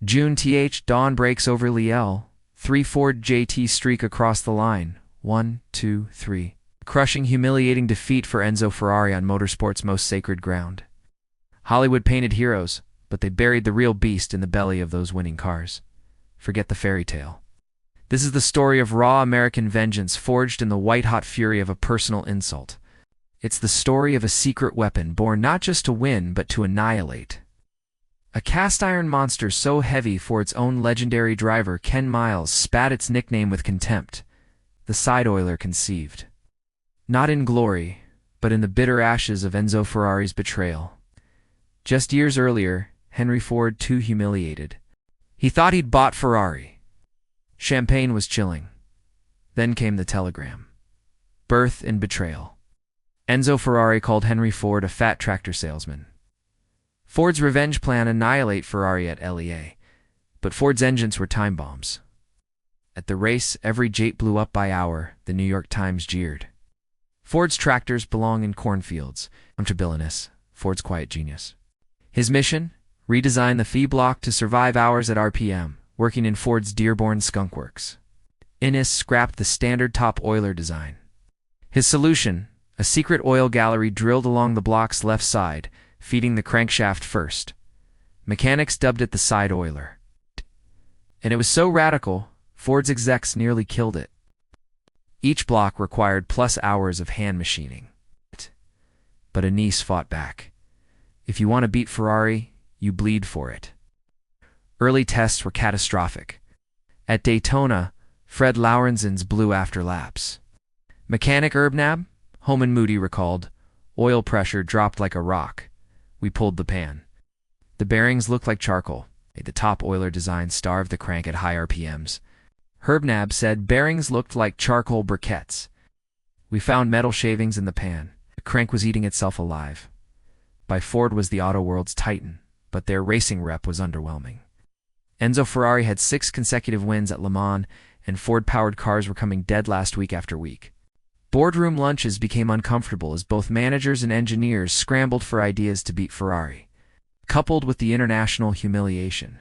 June dawn breaks over Liel. 3 Ford JT streak across the line. 1, 2, 3. Crushing, humiliating defeat for Enzo Ferrari on motorsport's most sacred ground. Hollywood painted heroes, but they buried the real beast in the belly of those winning cars. Forget the fairy tale. This is the story of raw American vengeance forged in the white-hot fury of a personal insult. It's the story of a secret weapon born not just to win, but to annihilate. A cast-iron monster so heavy for its own legendary driver Ken Miles spat its nickname with contempt. The side-oiler conceived. Not in glory, but in the bitter ashes of Enzo Ferrari's betrayal. Just years earlier, Henry Ford too humiliated. He thought he'd bought Ferrari. Champagne was chilling. Then came the telegram. Birth and betrayal. Enzo Ferrari called Henry Ford a fat tractor salesman. Ford's revenge plan annihilate Ferrari at LEA, but Ford's engines were time bombs. At the race, every jet blew up by hour, the New York Times jeered. Ford's tractors belong in cornfields. Villainous, Ford's quiet genius. His mission? Redesign the fee block to survive hours at RPM, working in Ford's Dearborn Skunk Works. Innis scrapped the standard top oiler design. His solution? A secret oil gallery drilled along the block's left side, feeding the crankshaft first. Mechanics dubbed it the side oiler. And it was so radical, Ford's execs nearly killed it. Each block required plus hours of hand machining. But Innis fought back. If you want to beat Ferrari, you bleed for it. Early tests were catastrophic. At Daytona, Fred Laurenzen's blew after laps. Mechanic Erbnab, Holman Moody recalled, oil pressure dropped like a rock. We pulled the pan. The bearings looked like charcoal. The top oiler design starved the crank at high RPMs. Herbnab said bearings looked like charcoal briquettes. We found metal shavings in the pan. The crank was eating itself alive. By Ford was the auto world's titan, but their racing rep was underwhelming. Enzo Ferrari had 6 consecutive wins at Le Mans, and Ford-powered cars were coming dead last week after week. Boardroom lunches became uncomfortable as both managers and engineers scrambled for ideas to beat Ferrari, coupled with the international humiliation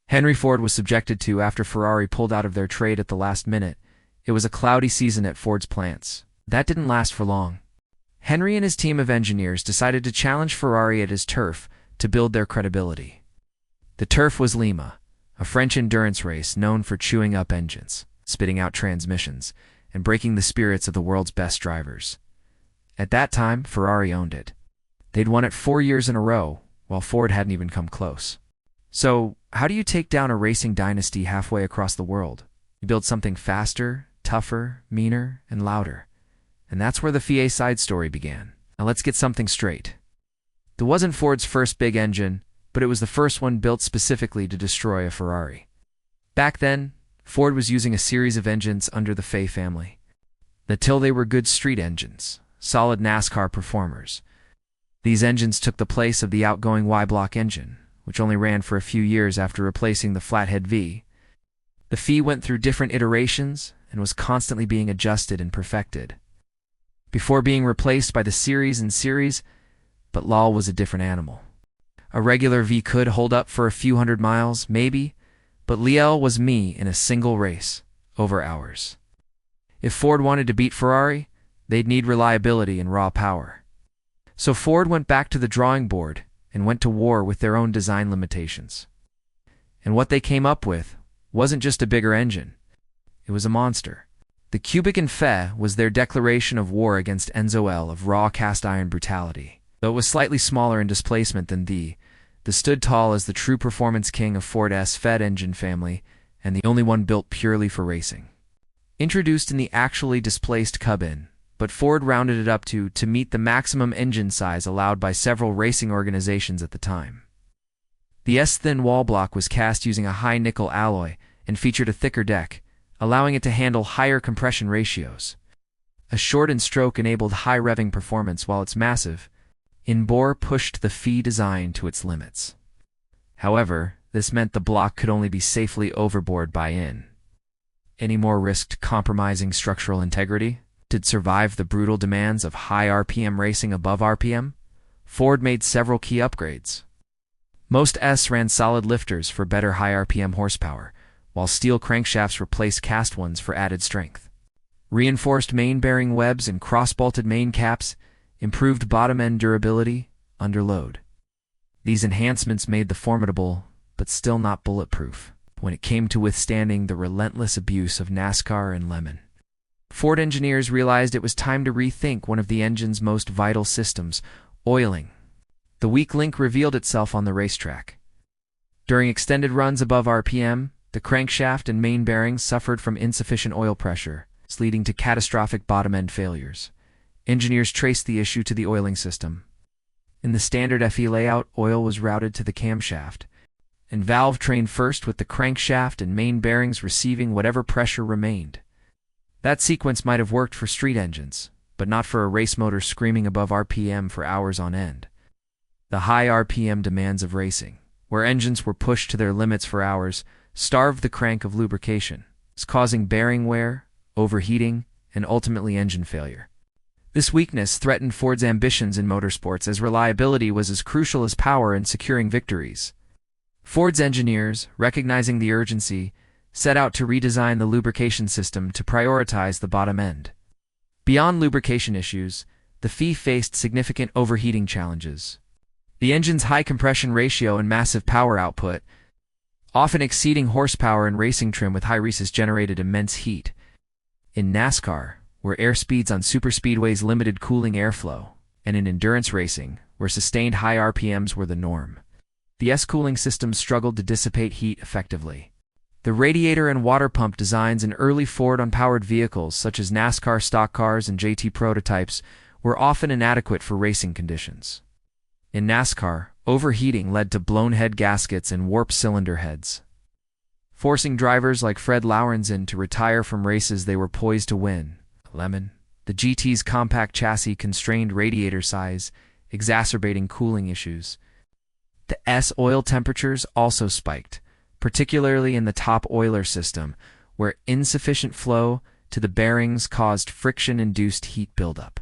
Henry Ford was subjected to after Ferrari pulled out of their trade at the last minute. It was a cloudy season at Ford's plants. That didn't last for long. Henry and his team of engineers decided to challenge Ferrari at his turf to build their credibility. The turf was Lima, a French endurance race known for chewing up engines, spitting out transmissions, and breaking the spirits of the world's best drivers. At that time, Ferrari owned it. They'd won it 4 years in a row, while Ford hadn't even come close. So, how do you take down a racing dynasty halfway across the world? You build something faster, tougher, meaner, and louder. And that's where the FIA side story began. Now let's get something straight. It wasn't Ford's first big engine, but it was the first one built specifically to destroy a Ferrari. Back then, Ford was using a series of engines under the Fay family. Until they were good street engines, solid NASCAR performers. These engines took the place of the outgoing Y-block engine, which only ran for a few years after replacing the flathead V. The Fee went through different iterations and was constantly being adjusted and perfected, before being replaced by the Series and Series, but LAL was a different animal. A regular V could hold up for a few hundred miles, maybe, but Liel was me in a single race, over hours. If Ford wanted to beat Ferrari, they'd need reliability and raw power. So Ford went back to the drawing board and went to war with their own design limitations. And what they came up with wasn't just a bigger engine. It was a monster. The Cubic and Fe was their declaration of war against Enzo L of raw cast-iron brutality. Though it was slightly smaller in displacement than the stood tall as the true performance king of Ford's Fed engine family, and the only one built purely for racing. Introduced in the actually displaced Cub-In, but Ford rounded it up to meet the maximum engine size allowed by several racing organizations at the time. The S-thin wall block was cast using a high nickel alloy and featured a thicker deck, allowing it to handle higher compression ratios. A shortened stroke enabled high revving performance while its massive in-bore pushed the Fee design to its limits. However, this meant the block could only be safely overboard by in. Any more risked compromising structural integrity? To survive the brutal demands of high RPM racing above RPM, Ford made several key upgrades. Most S ran solid lifters for better high RPM horsepower, while steel crankshafts replaced cast ones for added strength. Reinforced main bearing webs and cross-bolted main caps improved bottom-end durability under load. These enhancements made the formidable, but still not bulletproof, when it came to withstanding the relentless abuse of NASCAR and Lemon. Ford engineers realized it was time to rethink one of the engine's most vital systems, oiling. The weak link revealed itself on the racetrack. During extended runs above RPM, the crankshaft and main bearings suffered from insufficient oil pressure, leading to catastrophic bottom-end failures. Engineers traced the issue to the oiling system. In the standard FE layout, oil was routed to the camshaft, and valve trained first with the crankshaft and main bearings receiving whatever pressure remained. That sequence might have worked for street engines, but not for a race motor screaming above RPM for hours on end. The high RPM demands of racing, where engines were pushed to their limits for hours, starved the crank of lubrication, causing bearing wear, overheating, and ultimately engine failure. This weakness threatened Ford's ambitions in motorsports, as reliability was as crucial as power in securing victories. Ford's engineers, recognizing the urgency, set out to redesign the lubrication system to prioritize the bottom end. Beyond lubrication issues, the FE faced significant overheating challenges. The engine's high compression ratio and massive power output, often exceeding horsepower in racing trim with high rhesus, generated immense heat. In NASCAR, where airspeeds on superspeedways limited cooling airflow, and in endurance racing, where sustained high RPMs were the norm, the S-cooling system struggled to dissipate heat effectively. The radiator and water pump designs in early Ford unpowered vehicles, such as NASCAR stock cars and JT prototypes, were often inadequate for racing conditions. In NASCAR, overheating led to blown head gaskets and warped cylinder heads, forcing drivers like Fred Lorenzen to retire from races they were poised to win. Lemon, the GT's compact chassis constrained radiator size, exacerbating cooling issues. The S oil temperatures also spiked, particularly in the top oiler system, where insufficient flow to the bearings caused friction-induced heat buildup.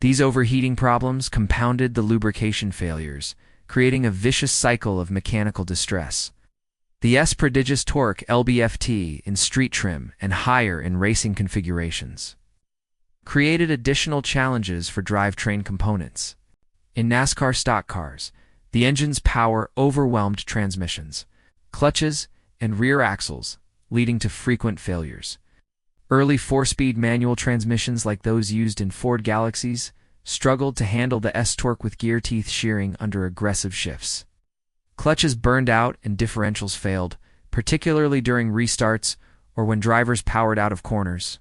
These overheating problems compounded the lubrication failures, creating a vicious cycle of mechanical distress. The S prodigious torque LBFT in street trim and higher in racing configurations created additional challenges for drivetrain components. In NASCAR stock cars, the engine's power overwhelmed transmissions, clutches, and rear axles, leading to frequent failures. Early 4-speed manual transmissions like those used in Ford Galaxies struggled to handle the S-torque with gear teeth shearing under aggressive shifts. Clutches burned out and differentials failed, particularly during restarts or when drivers powered out of corners.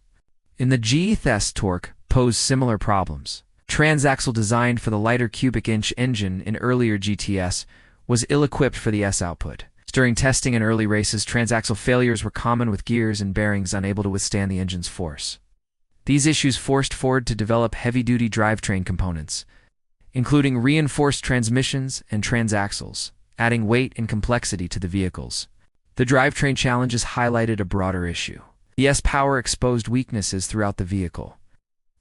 In the G-th S-torque posed similar problems. Transaxle, designed for the lighter cubic inch engine in earlier GTS, was ill-equipped for the S output. During testing in early races, transaxle failures were common, with gears and bearings unable to withstand the engine's force. These issues forced Ford to develop heavy-duty drivetrain components, including reinforced transmissions and transaxles, adding weight and complexity to the vehicles. The drivetrain challenges highlighted a broader issue. The S-power exposed weaknesses throughout the vehicle.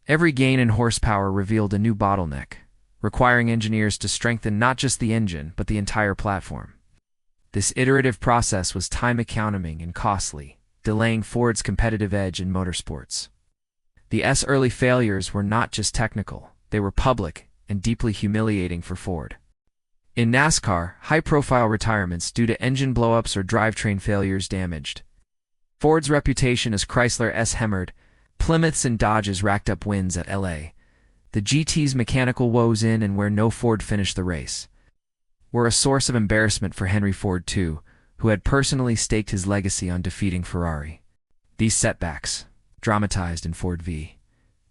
Every gain in horsepower revealed a new bottleneck, requiring engineers to strengthen not just the engine, but the entire platform. This iterative process was time-consuming and costly, delaying Ford's competitive edge in motorsports. The S early failures were not just technical, they were public and deeply humiliating for Ford. In NASCAR, high-profile retirements due to engine blowups or drivetrain failures damaged Ford's reputation as Chrysler S-hammered. Plymouths and Dodges racked up wins at LA. The GT's mechanical woes in and where no Ford finished the race were a source of embarrassment for Henry Ford II, who had personally staked his legacy on defeating Ferrari. These setbacks, dramatized in Ford v.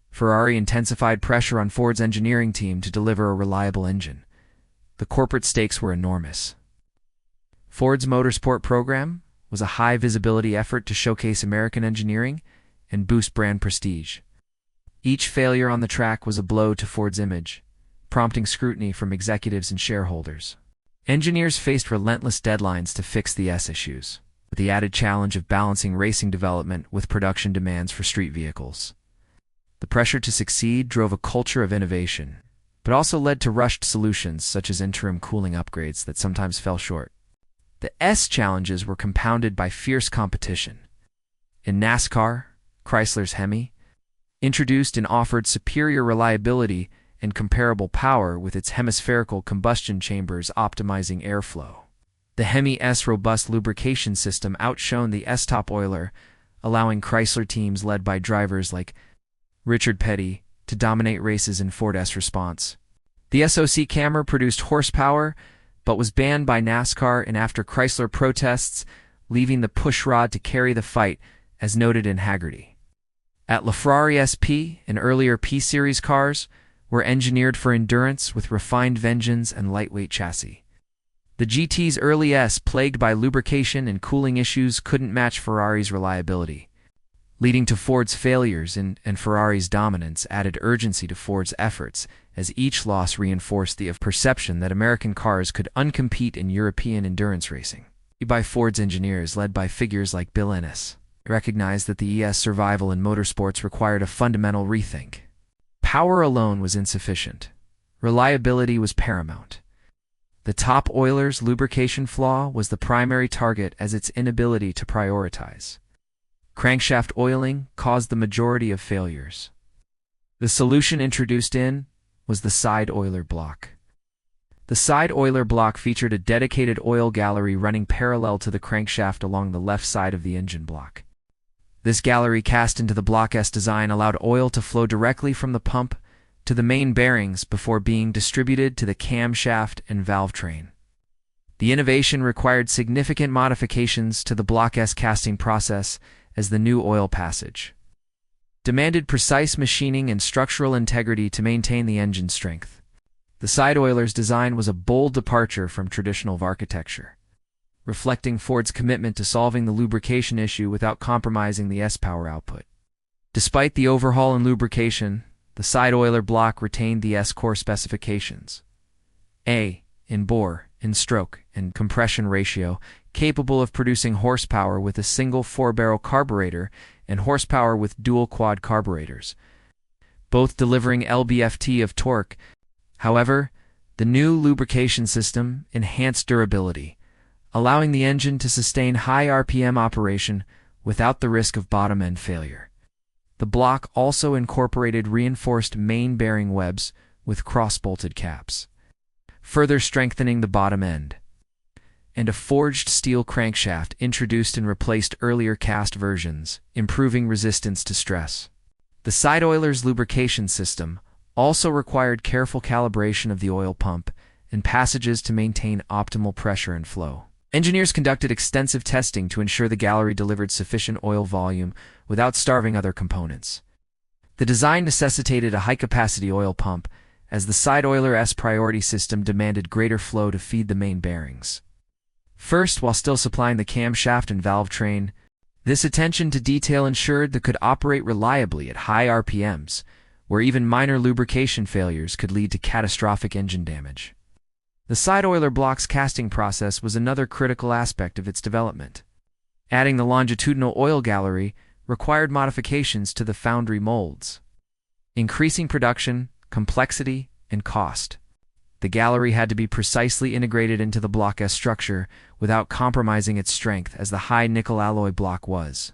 Ferrari, intensified pressure on Ford's engineering team to deliver a reliable engine. The corporate stakes were enormous. Ford's motorsport program was a high-visibility effort to showcase American engineering and boost brand prestige. Each failure on the track was a blow to Ford's image, prompting scrutiny from executives and shareholders. Engineers faced relentless deadlines to fix the S issues, with the added challenge of balancing racing development with production demands for street vehicles. The pressure to succeed drove a culture of innovation, but also led to rushed solutions such as interim cooling upgrades that sometimes fell short. The S challenges were compounded by fierce competition. In NASCAR, Chrysler's Hemi, introduced and offered superior reliability and comparable power with its hemispherical combustion chambers optimizing airflow. The Hemi S robust lubrication system outshone the S-top oiler, allowing Chrysler teams led by drivers like Richard Petty to dominate races in Ford S response. The SoC Camry produced horsepower, but was banned by NASCAR and after Chrysler protests, leaving the pushrod to carry the fight, as noted in Haggerty. At LaFerrari SP and earlier P-Series cars were engineered for endurance with refined engines and lightweight chassis. The GT's early S, plagued by lubrication and cooling issues, couldn't match Ferrari's reliability, leading to Ford's failures, and Ferrari's dominance added urgency to Ford's efforts, as each loss reinforced the perception that American cars could uncompete in European endurance racing. By Ford's engineers, led by figures like Bill Ennis, recognized that the ES survival in motorsports required a fundamental rethink. Power alone was insufficient. Reliability was paramount. The top oiler's lubrication flaw was the primary target, as its inability to prioritize crankshaft oiling caused the majority of failures. The solution introduced was the side oiler block. The side oiler block featured a dedicated oil gallery running parallel to the crankshaft along the left side of the engine block. This gallery, cast into the Block S design, allowed oil to flow directly from the pump to the main bearings before being distributed to the camshaft and valve train. The innovation required significant modifications to the Block S casting process, as the new oil passage demanded precise machining and structural integrity to maintain the engine strength. The side oiler's design was a bold departure from traditional architecture, reflecting Ford's commitment to solving the lubrication issue without compromising the S-power output. Despite the overhaul in lubrication, the side oiler block retained the S-core specifications. A in bore, in stroke, and compression ratio, capable of producing horsepower with a single 4-barrel carburetor and horsepower with dual quad carburetors, both delivering lb-ft of torque. However, the new lubrication system enhanced durability, allowing the engine to sustain high RPM operation without the risk of bottom-end failure. The block also incorporated reinforced main bearing webs with cross-bolted caps, further strengthening the bottom end, and a forged steel crankshaft introduced and replaced earlier cast versions, improving resistance to stress. The side oiler's lubrication system also required careful calibration of the oil pump and passages to maintain optimal pressure and flow. Engineers conducted extensive testing to ensure the gallery delivered sufficient oil volume without starving other components. The design necessitated a high-capacity oil pump, as the side oiler S priority system demanded greater flow to feed the main bearings. First, while still supplying the camshaft and valve train, this attention to detail ensured they could operate reliably at high RPMs, where even minor lubrication failures could lead to catastrophic engine damage. The side oiler block's casting process was another critical aspect of its development. Adding the longitudinal oil gallery required modifications to the foundry molds, increasing production, complexity, and cost. The gallery had to be precisely integrated into the Block S structure without compromising its strength, as the high nickel alloy block was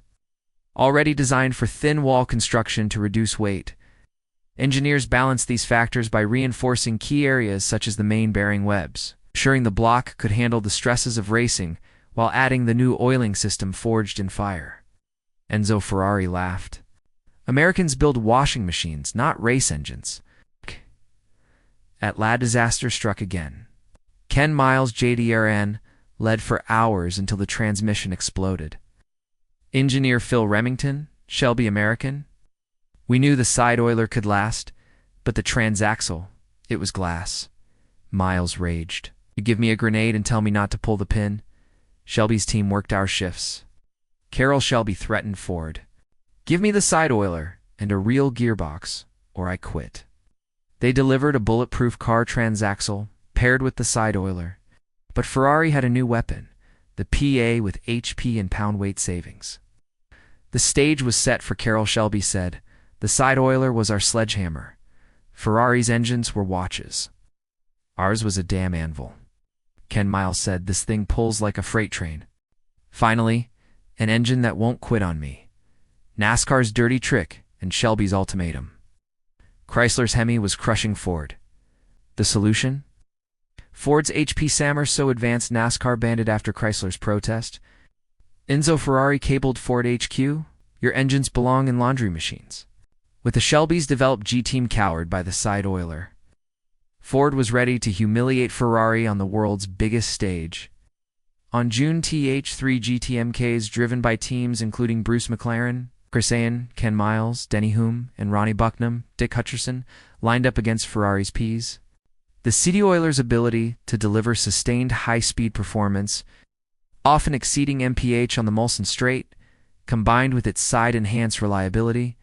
already designed for thin wall construction to reduce weight. Engineers balanced these factors by reinforcing key areas such as the main bearing webs, ensuring the block could handle the stresses of racing while adding the new oiling system forged in fire. Enzo Ferrari laughed. Americans build washing machines, not race engines. At La disaster struck again. Ken Miles' JDRN led for hours until the transmission exploded. Engineer Phil Remington, Shelby American. We knew the side oiler could last, but the transaxle, it was glass. Miles raged. You give me a grenade and tell me not to pull the pin? Shelby's team worked our shifts. Carroll Shelby threatened Ford. Give me the side oiler and a real gearbox, or I quit. They delivered a bulletproof car transaxle paired with the side oiler, but Ferrari had a new weapon, the PA with HP and pound-weight savings. The stage was set for Carroll Shelby said. The side oiler was our sledgehammer. Ferrari's engines were watches. Ours was a damn anvil. Ken Miles said, "This thing pulls like a freight train." Finally, an engine that won't quit on me. NASCAR's dirty trick and Shelby's ultimatum. Chrysler's Hemi was crushing Ford. The solution? Ford's HP Sammer so advanced NASCAR banned it after Chrysler's protest. Enzo Ferrari cabled Ford HQ. Your engines belong in laundry machines. With the Shelby's developed G-Team cowered by the side oiler, Ford was ready to humiliate Ferrari on the world's biggest stage. On June, 3 GTMKs driven by teams including Bruce McLaren, Chris Ayan, Ken Miles, Denny Hulme, and Ronnie Bucknam, Dick Hutcherson, lined up against Ferrari's Ps. The City Oilers' ability to deliver sustained high-speed performance, often exceeding mph on the Molson Straight, combined with its side-enhanced reliability,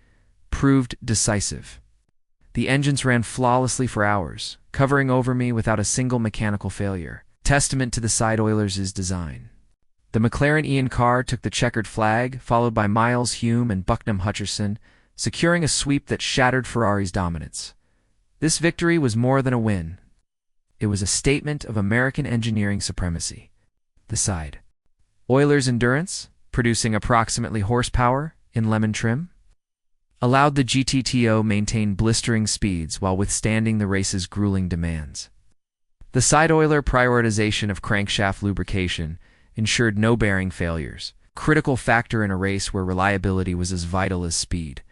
proved decisive. The engines ran flawlessly for hours, covering over me without a single mechanical failure, testament to the side Oilers' design. The McLaren Ian car took the checkered flag, followed by Miles, Hulme, and Bucknam Hutcherson, securing a sweep that shattered Ferrari's dominance. This victory was more than a win. It was a statement of American engineering supremacy. The side Oilers' endurance, producing approximately horsepower in lemon trim, allowed the GTTO maintain blistering speeds while withstanding the race's grueling demands. The side oiler prioritization of crankshaft lubrication ensured no bearing failures, critical factor in a race where reliability was as vital as speed.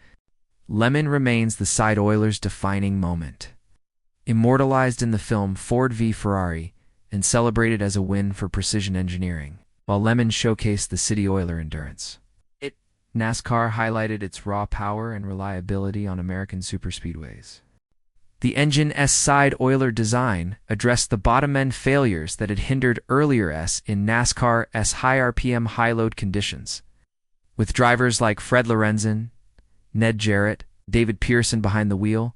Lemon remains the side oiler's defining moment. Immortalized in the film Ford v Ferrari and celebrated as a win for precision engineering, while Lemon showcased the City Oiler endurance. NASCAR highlighted its raw power and reliability on American superspeedways. The engine's side oiler design addressed the bottom-end failures that had hindered earlier S in NASCAR's high RPM high-load conditions. With drivers like Fred Lorenzen, Ned Jarrett, David Pearson behind the wheel,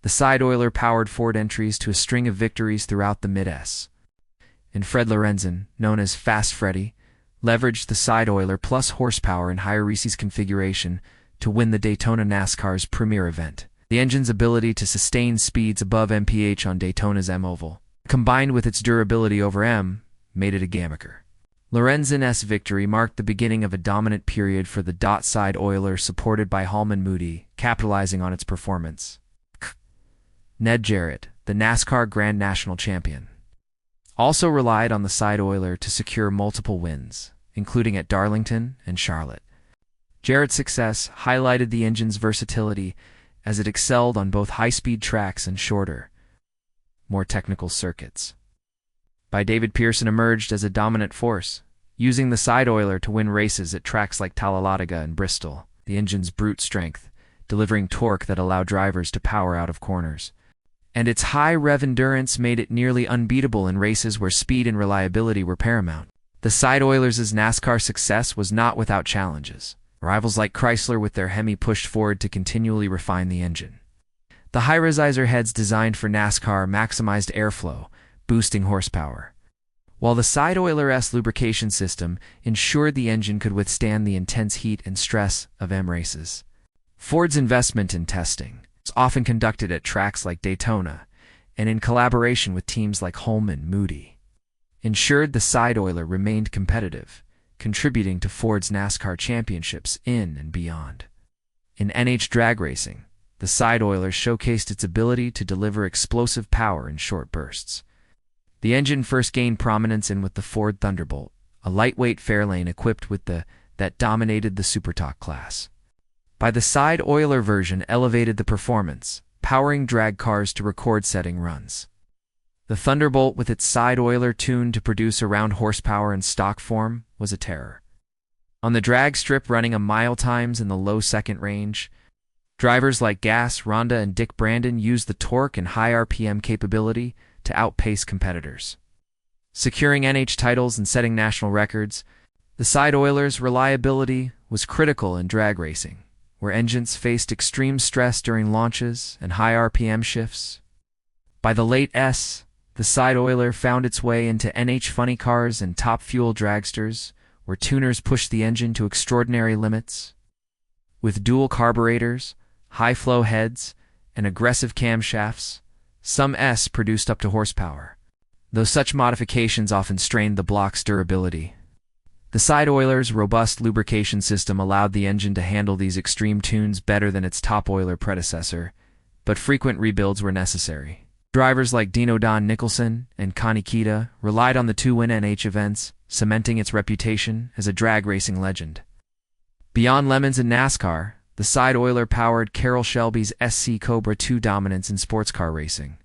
the side oiler powered Ford entries to a string of victories throughout the Mid-S. And Fred Lorenzen, known as Fast Freddy, leveraged the side oiler plus horsepower in higher Reese's configuration to win the Daytona NASCAR's premier event. The engine's ability to sustain speeds above mph on Daytona's M Oval, combined with its durability over M, made it a gamicker. Lorenzen's victory marked the beginning of a dominant period for the dot side oiler supported by Hallman Moody, capitalizing on its performance. Ned Jarrett, the NASCAR Grand National Champion, also relied on the side oiler to secure multiple wins, including at Darlington and Charlotte. Jarrett's success highlighted the engine's versatility as it excelled on both high-speed tracks and shorter, more technical circuits. David Pearson emerged as a dominant force, using the side oiler to win races at tracks like Talladega and Bristol, the engine's brute strength, delivering torque that allowed drivers to power out of corners. And its high rev endurance made it nearly unbeatable in races where speed and reliability were paramount. The side oilers' NASCAR success was not without challenges. Rivals like Chrysler with their Hemi pushed Ford to continually refine the engine. The high-resizer heads designed for NASCAR maximized airflow, boosting horsepower, while the side oiler's lubrication system ensured the engine could withstand the intense heat and stress of M races. Ford's investment in testing, often conducted at tracks like Daytona and in collaboration with teams like Hallman Moody, ensured the side oiler remained competitive, contributing to Ford's NASCAR championships in and beyond. In NH drag racing, the side oiler showcased its ability to deliver explosive power in short bursts. The engine first gained prominence with the Ford Thunderbolt, a lightweight Fairlane equipped with that dominated the Supertalk class. The side oiler version elevated the performance, powering drag cars to record-setting runs. The Thunderbolt, with its side oiler tuned to produce around horsepower in stock form, was a terror. On the drag strip running a mile times in the low second range, drivers like Gas, Rhonda, and Dick Brandon used the torque and high RPM capability to outpace competitors. Securing NH titles and setting national records, the side oiler's reliability was critical in drag racing, where engines faced extreme stress during launches and high RPM shifts. By the late S, the side oiler found its way into NH funny cars and top fuel dragsters, where tuners pushed the engine to extraordinary limits. With dual carburetors, high-flow heads, and aggressive camshafts. Some S produced up to horsepower, though such modifications often strained the block's durability. The side oiler's robust lubrication system allowed the engine to handle these extreme tunes better than its top oiler predecessor, but frequent rebuilds were necessary. Drivers like Dino Don Nicholson and Connie Kita relied on the two-win NH events, cementing its reputation as a drag racing legend. Beyond lemons in NASCAR, the side oiler powered Carroll Shelby's SC Cobra 2 dominance in sports car racing.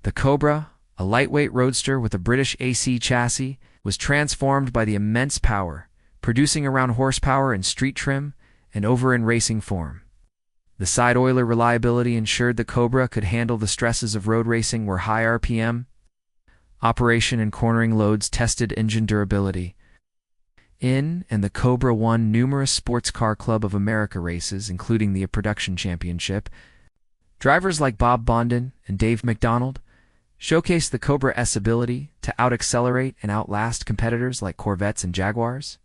The Cobra, a lightweight roadster with a British AC chassis, was transformed by the immense power, producing around horsepower in street trim and over in racing form. The side oiler reliability ensured the Cobra could handle the stresses of road racing where high RPM operation and cornering loads tested engine durability. And the Cobra won numerous Sports Car Club of America races, including the Production Championship. Drivers like Bob Bondin and Dave McDonald showcased the Cobra S ability to out-accelerate and outlast competitors like Corvettes and Jaguars.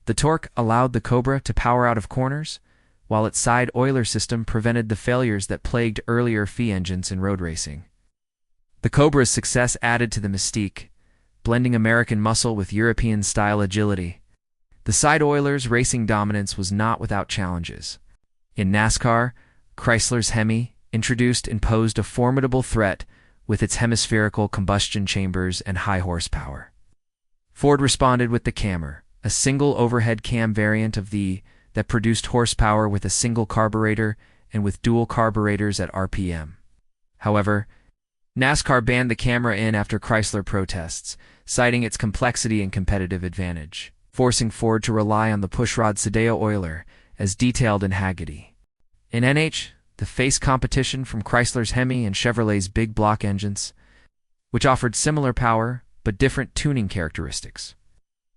The torque allowed the Cobra to power out of corners, while its side oiler system prevented the failures that plagued earlier FI engines in road racing. The Cobra's success added to the mystique, blending American muscle with European-style agility. The side oiler's racing dominance was not without challenges. In NASCAR, Chrysler's Hemi introduced and posed a formidable threat with its hemispherical combustion chambers and high horsepower. Ford responded with the Cammer, a single overhead cam variant of that produced horsepower with a single carburetor and with dual carburetors at RPM. However, NASCAR banned the Camera in after Chrysler protests, citing its complexity and competitive advantage, forcing Ford to rely on the pushrod Sadeo oiler, as detailed in Hagerty. In NH, the faced competition from Chrysler's Hemi and Chevrolet's big block engines, which offered similar power but different tuning characteristics.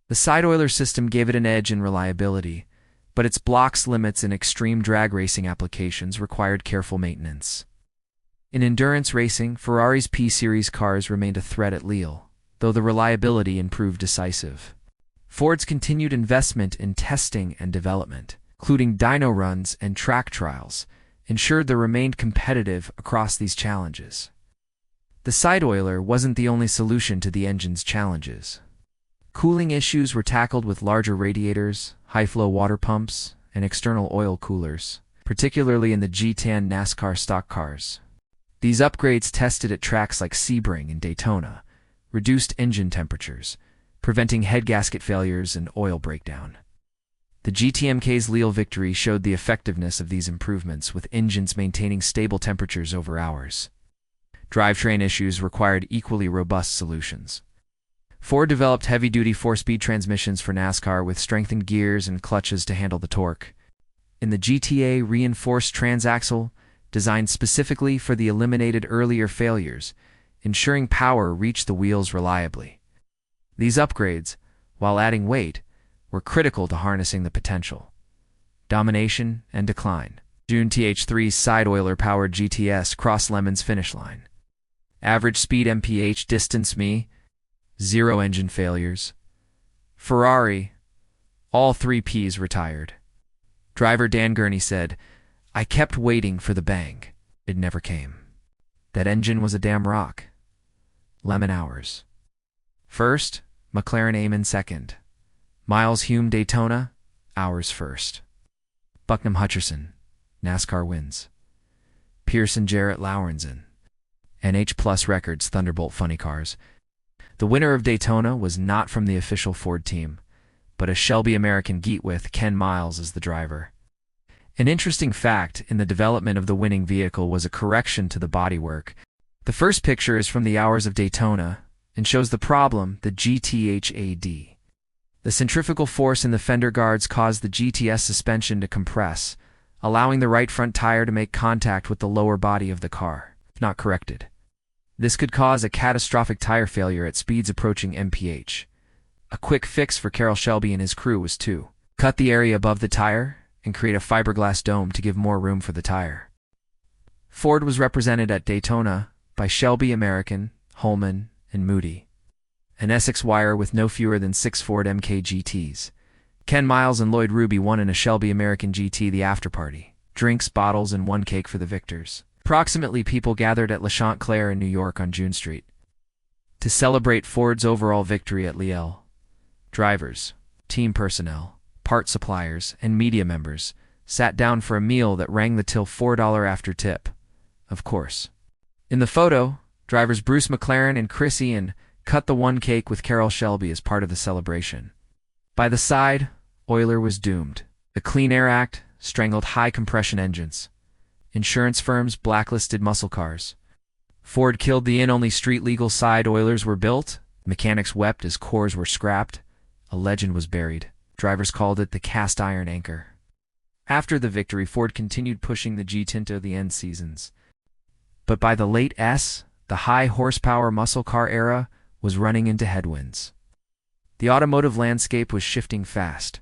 The side oiler system gave it an edge in reliability, but its block's limits in extreme drag racing applications required careful maintenance. In endurance racing, Ferrari's P-Series cars remained a threat at Lille, though the reliability proved decisive. Ford's continued investment in testing and development, including dyno runs and track trials, ensured they remained competitive across these challenges. The side oiler wasn't the only solution to the engine's challenges. Cooling issues were tackled with larger radiators, high-flow water pumps, and external oil coolers, particularly in the G10 NASCAR stock cars. These upgrades tested at tracks like Sebring and Daytona, reduced engine temperatures, preventing head gasket failures and oil breakdown. The GTMK's Lille victory showed the effectiveness of these improvements, with engines maintaining stable temperatures over hours. Drivetrain issues required equally robust solutions. Ford developed heavy-duty 4-speed transmissions for NASCAR with strengthened gears and clutches to handle the torque. In the GTA reinforced transaxle, designed specifically for the eliminated earlier failures, ensuring power reached the wheels reliably. These upgrades, while adding weight, were critical to harnessing the potential. Domination and decline. June TH3's side oiler-powered GTS crossed Lemon's finish line. Average speed mph distance me, 0 engine failures. Ferrari, all 3 Ps retired. Driver Dan Gurney said, "I kept waiting for the bang. It never came. That engine was a damn rock." Lemon hours. First, McLaren Amon second. Miles Hume Daytona, hours first. Bucknam Hutcherson, NASCAR wins. Pearson Jarrett Laurenson, NH Plus Records Thunderbolt Funny Cars. The winner of Daytona was not from the official Ford team, but a Shelby American Geet with Ken Miles as the driver. An interesting fact in the development of the winning vehicle was a correction to the bodywork. The first picture is from the hours of Daytona and shows the problem, the GTHAD. The centrifugal force in the fender guards caused the GTS suspension to compress, allowing the right front tire to make contact with the lower body of the car, if not corrected. This could cause a catastrophic tire failure at speeds approaching mph. A quick fix for Carroll Shelby and his crew was to cut the area above the tire and create a fiberglass dome to give more room for the tire. Ford was represented at Daytona by Shelby American, Holman, and Moody. An Essex wire with no fewer than 6 Ford MK GTs. Ken Miles and Lloyd Ruby won in a Shelby American GT the afterparty. Drinks, bottles, and 1 cake for the victors. Approximately people gathered at Le Chanteclair in New York on June Street to celebrate Ford's overall victory at Liel. Drivers, team personnel, part suppliers, and media members sat down for a meal that rang the till $4 after tip, of course. In the photo, drivers Bruce McLaren and Chris Ian cut the one cake with Carroll Shelby as part of the celebration. By the side, Euler was doomed. The Clean Air Act strangled high-compression engines. Insurance firms blacklisted muscle cars. Ford killed the only street-legal side Oilers were built. Mechanics wept as cores were scrapped. A legend was buried. Drivers called it the cast-iron anchor. After the victory, Ford continued pushing the G into the end seasons. But by the late the high-horsepower muscle car era was running into headwinds. The automotive landscape was shifting fast.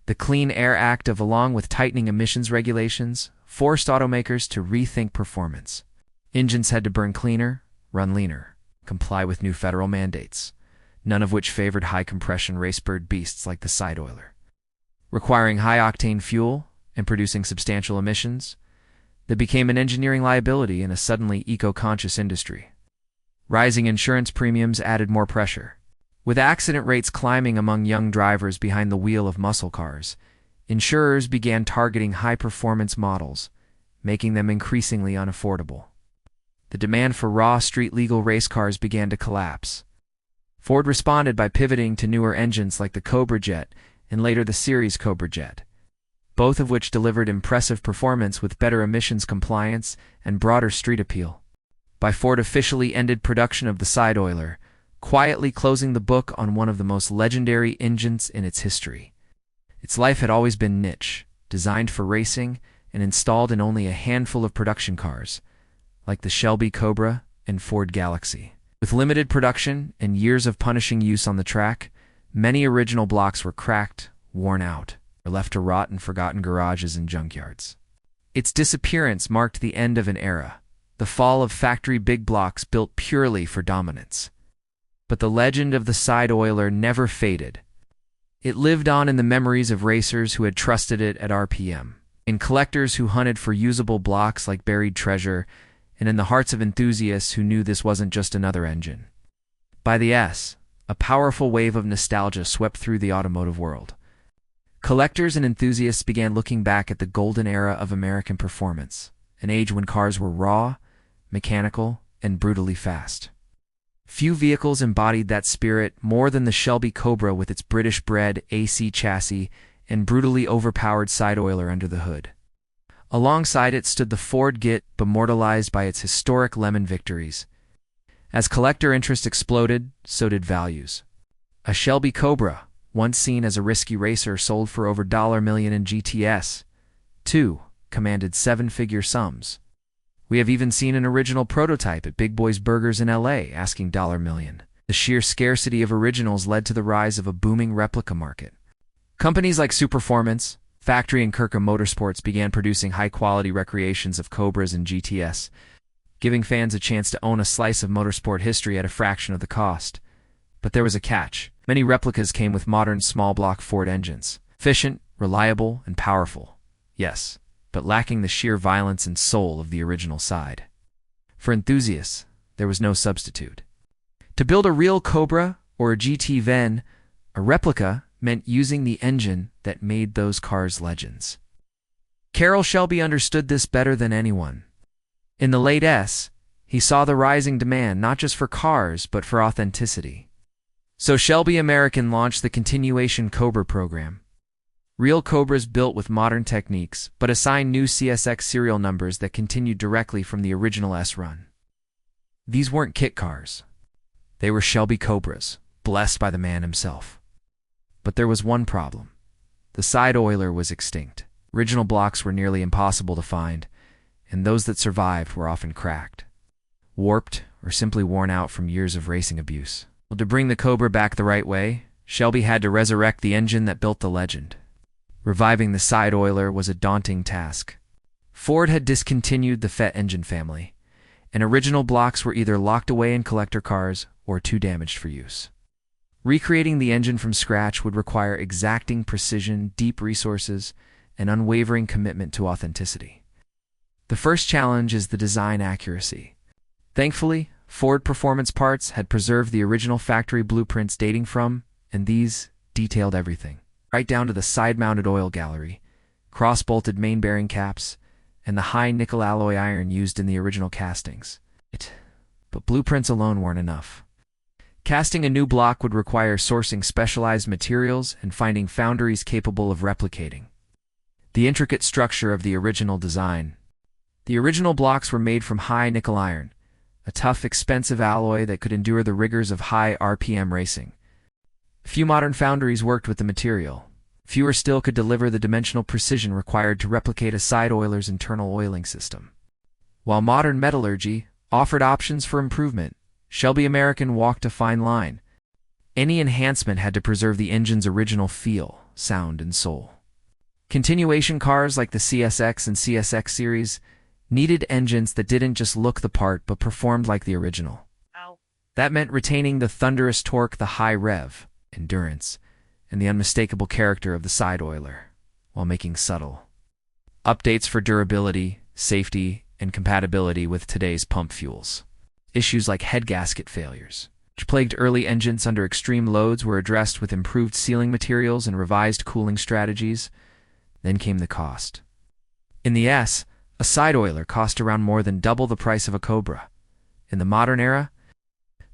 The Clean Air Act, along with tightening emissions regulations, forced automakers to rethink performance. Engines had to burn cleaner, run leaner, comply with new federal mandates, none of which favored high-compression race-bird beasts like the side oiler. Requiring high-octane fuel and producing substantial emissions, that became an engineering liability in a suddenly eco-conscious industry. Rising insurance premiums added more pressure. With accident rates climbing among young drivers behind the wheel of muscle cars, insurers began targeting high-performance models, making them increasingly unaffordable. The demand for raw street-legal race cars began to collapse. Ford responded by pivoting to newer engines like the Cobra Jet and later the Series Cobra Jet, both of which delivered impressive performance with better emissions compliance and broader street appeal. By Ford officially ended production of the side oiler, quietly closing the book on one of the most legendary engines in its history. Its life had always been niche, designed for racing and installed in only a handful of production cars, like the Shelby Cobra and Ford Galaxy. With limited production and years of punishing use on the track, many original blocks were cracked, worn out, or left to rot in forgotten garages and junkyards. Its disappearance marked the end of an era, the fall of factory big blocks built purely for dominance. But the legend of the side oiler never faded. It lived on in the memories of racers who had trusted it at RPM, in collectors who hunted for usable blocks like buried treasure, and in the hearts of enthusiasts who knew this wasn't just another engine. By the a powerful wave of nostalgia swept through the automotive world. Collectors and enthusiasts began looking back at the golden era of American performance, an age when cars were raw, mechanical, and brutally fast. Few vehicles embodied that spirit more than the Shelby Cobra with its British-bred AC chassis and brutally overpowered side oiler under the hood. Alongside it stood the Ford Git, immortalized by its historic lemon victories. As collector interest exploded, so did values. A Shelby Cobra, once seen as a risky racer, sold for over $1 million in GTS. Commanded seven-figure sums. We have even seen an original prototype at Big Boy's Burgers in LA asking $1 million. The sheer scarcity of originals led to the rise of a booming replica market. Companies like Superformance, Factory, and Kirkham Motorsports began producing high-quality recreations of Cobras and GTS, giving fans a chance to own a slice of motorsport history at a fraction of the cost. But there was a catch. Many replicas came with modern small-block Ford engines. Efficient, reliable, and powerful. Yes, but lacking the sheer violence and soul of the original side. For enthusiasts, there was no substitute. To build a real Cobra or a GT Ven, a replica meant using the engine that made those cars legends. Carroll Shelby understood this better than anyone. In the late he saw the rising demand not just for cars but for authenticity. So Shelby American launched the Continuation Cobra program. Real Cobras built with modern techniques, but assigned new CSX serial numbers that continued directly from the original S run. These weren't kit cars. They were Shelby Cobras, blessed by the man himself. But there was one problem. The side oiler was extinct. Original blocks were nearly impossible to find, and those that survived were often cracked, warped, or simply worn out from years of racing abuse. Well, to bring the Cobra back the right way, Shelby had to resurrect the engine that built the legend. Reviving the side oiler was a daunting task. Ford had discontinued the FET engine family, and original blocks were either locked away in collector cars or too damaged for use. Recreating the engine from scratch would require exacting precision, deep resources, and unwavering commitment to authenticity. The first challenge is the design accuracy. Thankfully, Ford Performance Parts had preserved the original factory blueprints dating from, and these detailed everything, right down to the side-mounted oil gallery, cross-bolted main bearing caps, and the high nickel alloy iron used in the original castings. But blueprints alone weren't enough. Casting a new block would require sourcing specialized materials and finding foundries capable of replicating the intricate structure of the original design. The original blocks were made from high nickel iron, a tough, expensive alloy that could endure the rigors of high RPM racing. Few modern foundries worked with the material. Fewer still could deliver the dimensional precision required to replicate a side oiler's internal oiling system. While modern metallurgy offered options for improvement, Shelby American walked a fine line. Any enhancement had to preserve the engine's original feel, sound, and soul. Continuation cars like the CSX and CSX series needed engines that didn't just look the part but performed like the original. That meant retaining the thunderous torque, the high rev, endurance, and the unmistakable character of the side oiler, while making subtle updates for durability, safety, and compatibility with today's pump fuels. Issues like head gasket failures, which plagued early engines under extreme loads, were addressed with improved sealing materials and revised cooling strategies. Then came the cost. In the S, a side oiler cost around more than double the price of a Cobra. In the modern era,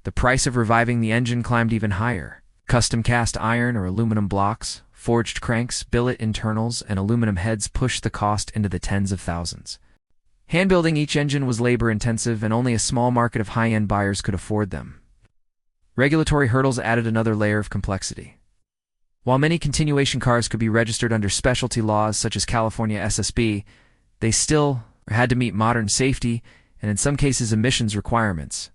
the price of reviving the engine climbed even higher. Custom cast iron or aluminum blocks, forged cranks, billet internals, and aluminum heads pushed the cost into the tens of thousands. Hand-building each engine was labor-intensive, and only a small market of high-end buyers could afford them. Regulatory hurdles added another layer of complexity. While many continuation cars could be registered under specialty laws such as California SSB, they still had to meet modern safety and in some cases emissions requirements.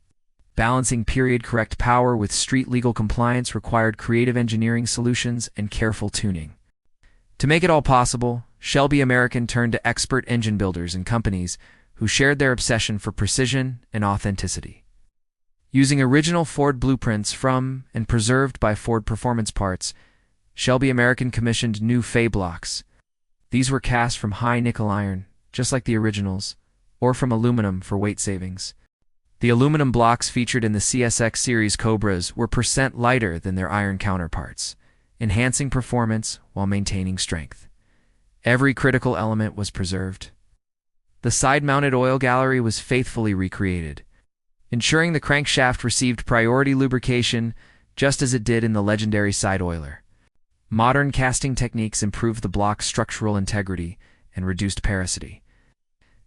Balancing period-correct power with street-legal compliance required creative engineering solutions and careful tuning. To make it all possible, Shelby American turned to expert engine builders and companies who shared their obsession for precision and authenticity. Using original Ford blueprints from and preserved by Ford Performance Parts, Shelby American commissioned new Fay blocks. These were cast from high nickel iron, just like the originals, or from aluminum for weight savings. The aluminum blocks featured in the CSX series Cobras were % lighter than their iron counterparts, enhancing performance while maintaining strength. Every critical element was preserved. The side-mounted oil gallery was faithfully recreated, ensuring the crankshaft received priority lubrication just as it did in the legendary side oiler. Modern casting techniques improved the block's structural integrity and reduced porosity.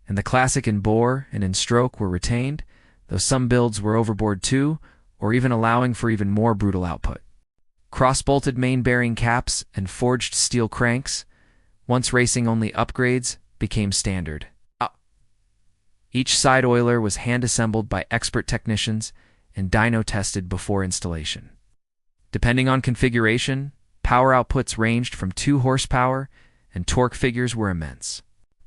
And the classic in bore and in stroke were retained, though some builds were overboard too, or even allowing for even more brutal output. Cross-bolted main bearing caps and forged steel cranks, once racing-only upgrades, became standard. Each side oiler was hand-assembled by expert technicians and dyno-tested before installation. Depending on configuration, power outputs ranged from 2 horsepower, and torque figures were immense.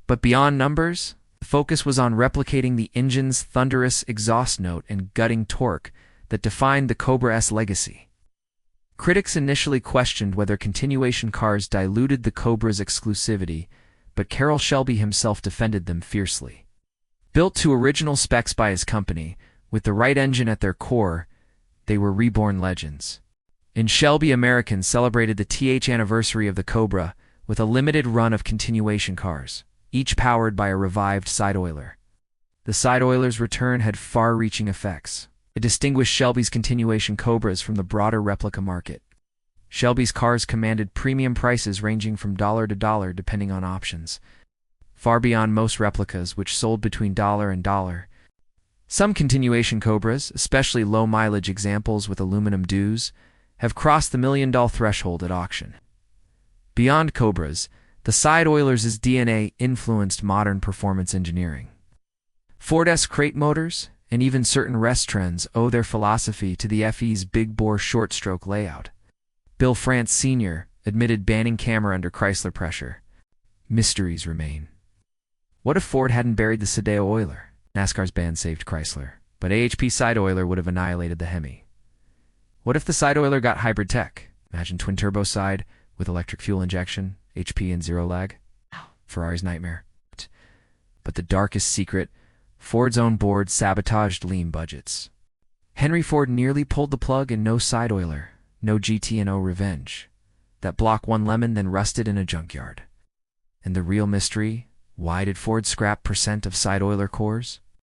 But beyond numbers, the focus was on replicating the engine's thunderous exhaust note and gutting torque that defined the Cobra S legacy. Critics initially questioned whether continuation cars diluted the Cobra's exclusivity, but Carroll Shelby himself defended them fiercely. Built to original specs by his company, with the right engine at their core, they were reborn legends. And Shelby American celebrated the th anniversary of the Cobra with a limited run of continuation cars, each powered by a revived side oiler. The side oiler's return had far-reaching effects. It distinguished Shelby's continuation Cobras from the broader replica market. Shelby's cars commanded premium prices ranging from dollar to dollar depending on options, far beyond most replicas which sold between dollar and dollar. Some continuation Cobras, especially low-mileage examples with aluminum dues, have crossed the $1 million threshold at auction. Beyond Cobras, the side oiler's DNA influenced modern performance engineering. Ford's crate motors, and even certain rest trends, owe their philosophy to the FE's big-bore short-stroke layout. Bill France Sr. admitted banning camera under Chrysler pressure. Mysteries remain. What if Ford hadn't buried the Sadeo oiler? NASCAR's ban saved Chrysler, but AHP side oiler would have annihilated the Hemi. What if the side oiler got hybrid tech? Imagine twin-turbo side with electric fuel injection, HP and zero lag. Ferrari's nightmare. But the darkest secret, Ford's own board sabotaged lean budgets. Henry Ford nearly pulled the plug, and no side oiler, no GT&O revenge. That block one lemon, then rusted in a junkyard. And the real mystery, why did Ford scrap percent of side oiler cores?